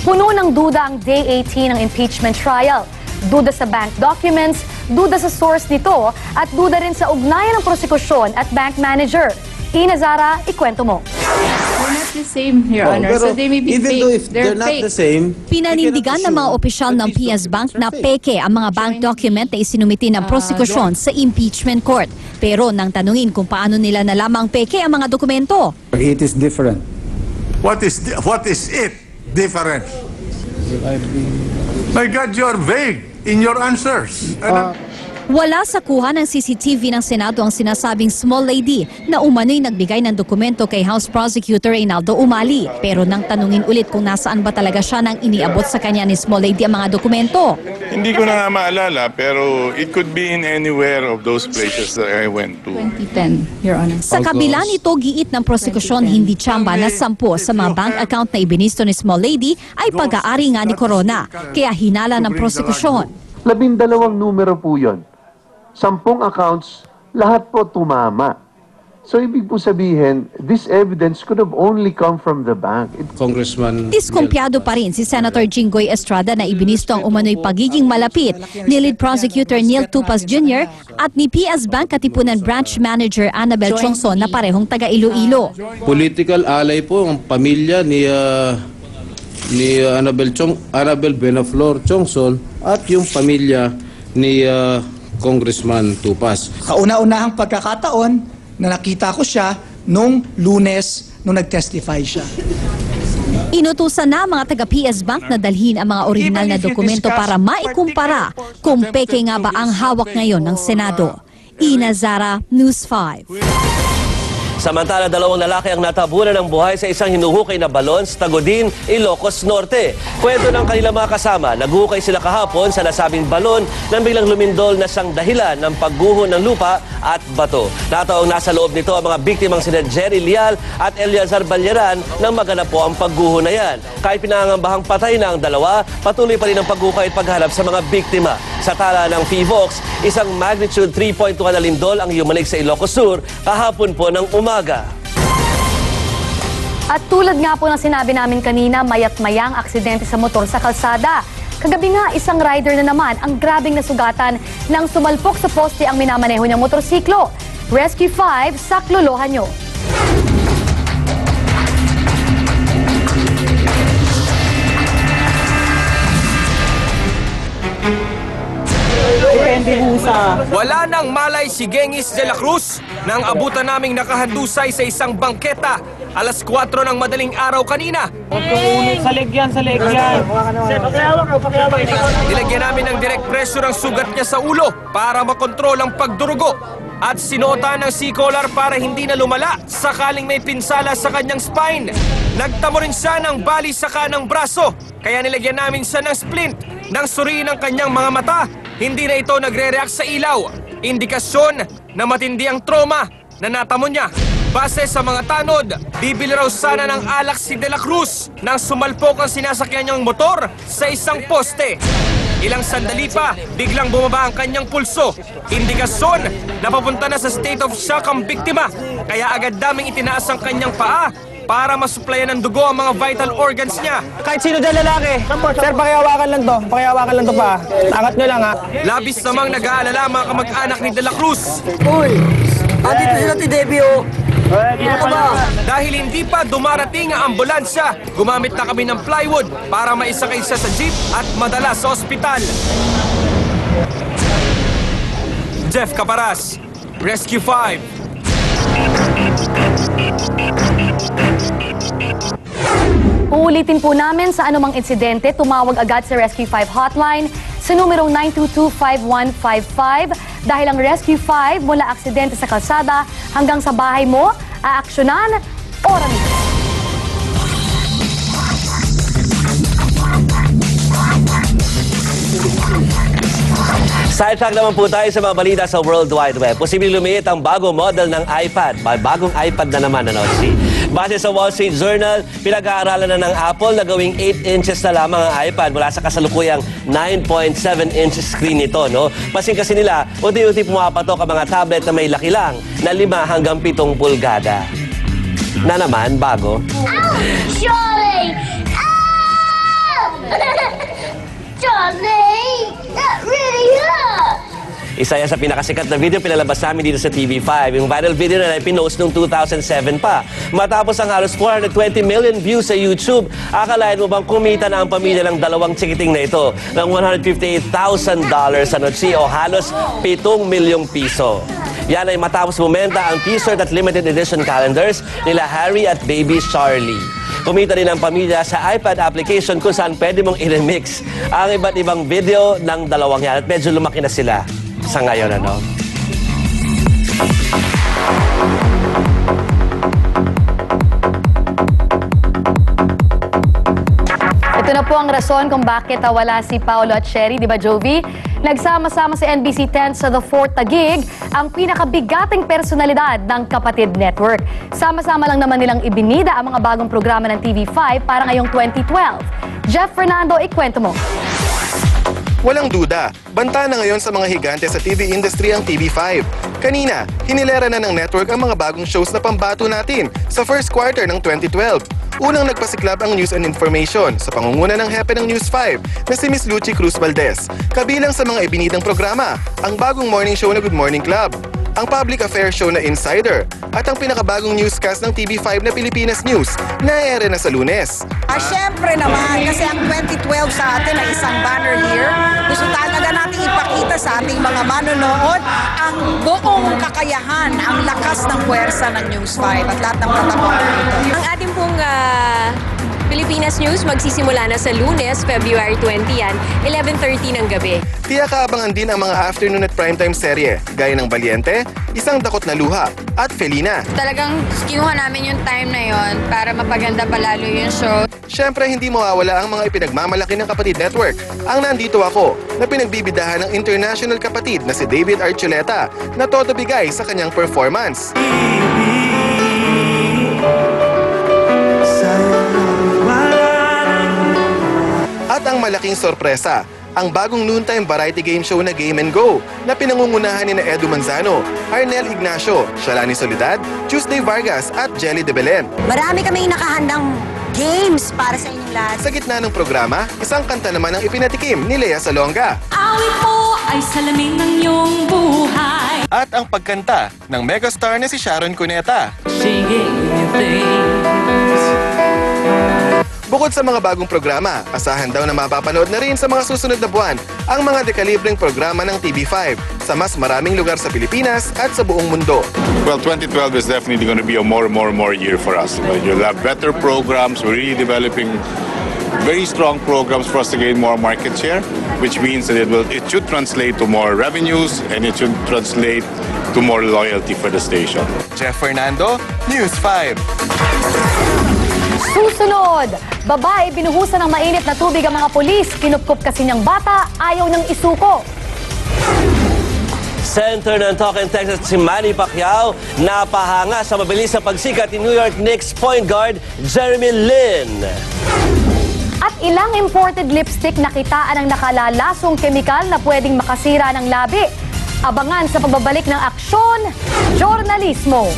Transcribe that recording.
Puno ng duda ang Day 18 ng impeachment trial. Duda sa bank documents, duda sa source nito, at duda rin sa ugnayan ng prosekusyon at bank manager. Ina Zara, ikwento mo. They're not the same, Your Honor. So they may be even fake. though if they're not fake. the same, Pinanindigan ng mga opisyal ng PS Bank na peke ang mga bank document na isinumiti ng prosekusyon sa impeachment court. Pero nang tanungin kung paano nila nalamang peke ang mga dokumento. It is different. What is it different? My God, you're vague in your answers. Wala sa kuha ng CCTV ng Senado ang sinasabing small lady na umano'y nagbigay ng dokumento kay House Prosecutor Reynaldo Umali. Pero nang tanungin ulit kung nasaan ba talaga siya nang iniabot sa kanya ni small lady ang mga dokumento. Hindi ko na nga maalala, pero it could be in anywhere of those places that I went to. 2010, Your Honor. Sa kabila nito, giit ng prosekusyon hindi tsamba na 10 sa mga bank account na ibinisto ni small lady ay pag-aari nga ni Corona. Kaya hinala ng prosekusyon. 12 numero po yun. 10 accounts, lahat po tumama. So ibig po sabihin, this evidence could have only come from the bank. Congressman... Diskumpiyado pa rin si Senator Jinggoy Estrada na ibinisto ang umano'y pagiging malapit ni Lead Prosecutor Neil Tupas Jr. at ni PS Bank Katipunan Branch Manager Annabel Chongson na parehong taga Iloilo. Political ally po ang pamilya ni Annabel Benaflor Chongson at yung pamilya ni Congressman Tupas. Kauna-unahang pagkakataon na nakita ko siya nung Lunes nung nag-testify siya. Inutusan na mga taga-PS Bank na dalhin ang mga original na dokumento para maikumpara kung peke nga ba ang hawak ngayon ng Senado. Ina Zara, News 5. Samantala, 2 lalaki ang natabunan ng buhay sa isang hinuhukay na balon sa Tagodin, Ilocos Norte. Kwento ng kanilang mga kasama, naghukay sila kahapon sa nasabing balon nang biglang lumindol na siyang dahilan ng pagguho ng lupa at bato. Nataong nasa loob nito ang mga biktimang sina Jerry Lial at Eliazar Balyaran nang maganap po ang pagguho na yan. Kahit pinangangambahang patay na ang dalawa, patuloy pa rin ang paghukay at paghanap sa mga biktima. Sa tala ng PHIVOX, isang magnitude 3.1 na lindol ang yumanig sa Ilocos Sur kahapon po ng umaga. At tulad nga po ng sinabi namin kanina, mayat-mayang aksidente sa motor sa kalsada. Kagabi nga, isang rider na naman ang grabing nasugatan nang sumalpok sa poste ang minamaneho niyang motorsiklo. Rescue 5, saklolohan nyo. Wala nang malay si Gengis de la Cruz nang abutan naming nakahandusay sa isang bangketa alas 4 ng madaling araw kanina. Sa leg yan. Nilagyan namin ng direct pressure ang sugat niya sa ulo para makontrol ang pagdurugo at sinuotan ng C-collar para hindi na lumala sakaling may pinsala sa kanyang spine. Nagtamo rin siya ng bali sa kanang braso kaya nilagyan namin siya ng splint nang suriin ang kanyang mga mata. Hindi na ito nagre-react sa ilaw. Indikasyon na matindi ang trauma na natamo niya. Base sa mga tanod, bibili raw sana ng alak si De La Cruz nang sumalpok ang sinasakyan niyang motor sa isang poste. Ilang sandali pa, biglang bumaba ang kanyang pulso. Indikasyon na papunta na sa state of shock ang biktima. Kaya agad daming itinaas ang kanyang paa para masuplayan ng dugo ang mga vital organs niya. Kahit sino dyan lalaki. Sir, pakihawakan lang to. Pakihawakan lang to pa. Angat nyo lang ha. Labis namang nag-aalala mga kamag-anak ni De La Cruz. Uy! Andito sila ti Debio. Ano ba? Dahil hindi pa dumarating ang ambulansya, gumamit na kami ng plywood para maisakay siya sa jeep at madala sa ospital. Jeff Caparas, Rescue 5. Uulitin po namin sa anumang insidente, tumawag agad sa Rescue 5 hotline sa numerong 922-5155 dahil ang Rescue 5 mula aksidente sa kalsada hanggang sa bahay mo, aaksyonan ora mismo. Sidetrack naman po tayo sa mga balita sa World Wide Web. Posibleng lumiit ang bagong model ng iPad. May bagong iPad na naman, si. Base sa Wall Street Journal, pinag-aaralan na ng Apple na gawing 8 inches na lamang ang iPad mula sa kasalukuyang 9.7 inches screen nito. Pasin kasi nila, unti-unti pumapatok ang mga tablet na may laki lang na 5 hanggang 7 pulgada. Na naman, bago. Surely! Isa yan sa pinakasikat na video pinalabas namin dito sa TV5. Yung viral video na pinost noong 2007 pa. Matapos ang halos 420 million views sa YouTube, akalain mo bang kumita na ang pamilya ng dalawang chikiting na ito ng $158,000 sa noche o halos 7 milyong piso. Yan ay matapos bumenta ang t-shirt at limited edition calendars nila Harry at baby Charlie. Kumita din ang pamilya sa iPad application kung saan pwede mong i-remix ang iba't ibang video ng dalawang yan. At medyo lumaki na sila sa ngayon, ano? Ito na po ang rason kung bakit wala si Paolo at Sherry, di ba Jovi? Nagsama-sama si NBC10 sa The Fourth Tagig, ang pinakabigating personalidad ng Kapatid Network. Sama-sama lang naman nilang ibinida ang mga bagong programa ng TV5 para ngayong 2012. Jeff Fernando, ikwento mo. Walang duda, banta na ngayon sa mga higante sa TV industry ang TV5. Kanina, hinilera na ng network ang mga bagong shows na pambato natin sa first quarter ng 2012. Unang nagpasiklab ang News and Information sa pangunguna ng hepe ng News 5 na si Miss Lucy Cruz Valdez. Kabilang sa mga ibinidang programa, ang bagong morning show na Good Morning Club, ang public affairs show na Insider, at ang pinakabagong newscast ng TV5 na Pilipinas News na ere na sa Lunes. Siyempre naman, kasi ang 2012 sa atin ay isang banner year. Gusto talaga natin ipakita sa ating mga manonood ang buong kakayahan, ang lakas ng puwersa ng News 5 at lahat ng protagonista dito. Ang ating pong Pilipinas News magsisimula na sa Lunes, February 20 yan, 11:30 ng gabi. Tiyak kaabangan din ang mga afternoon at primetime serye, gaya ng Valiente, Isang Dakot na Luha, at Felina. Talagang kinuha namin yung time na yon para mapaganda palalo yung show. Siyempre, hindi mawawala ang mga ipinagmamalaki ng Kapatid Network. Ang Nandito Ako, na pinagbibidahan ng international kapatid na si David Archuleta, na todo bigay sa kanyang performance. At ang malaking sorpresa, ang bagong noontime variety game show na Game and Go na pinangungunahan ni Edu Manzano, Arnel Ignacio, Shalani Soledad, Tuesday Vargas at Jelly de Belen. Marami kaming nakahandang games para sa inyong lahat. Sa gitna ng programa, isang kanta naman ang ipinatikim ni Lea Salonga. Awit mo ay salamin ng iyong buhay. At ang pagkanta ng megastar na si Sharon Cuneta. Bukod sa mga bagong programa, asahan daw na mapapanood na rin sa mga susunod na buwan ang mga dekalibreng programa ng TV5 sa mas maraming lugar sa Pilipinas at sa buong mundo. Well, 2012 is definitely going to be a more year for us. You'll have better programs. We're really developing very strong programs for us to gain more market share, which means that it should translate to more revenues and it should translate to more loyalty for the station. Jeff Fernando, News 5. Susunod, babae binuhusan ng mainit na tubig ang mga pulis. Kinupkup kasi niyang bata, ayaw nang isuko. Center ng Talk and Text si Manny Pacquiao napahanga sa mabilis na pagsikat ni New York Knicks point guard Jeremy Lin. At ilang imported lipstick nakitaan ang nakalalasong kemikal na pwedeng makasira ng labi. Abangan sa pagbabalik ng aksyon, journalismo.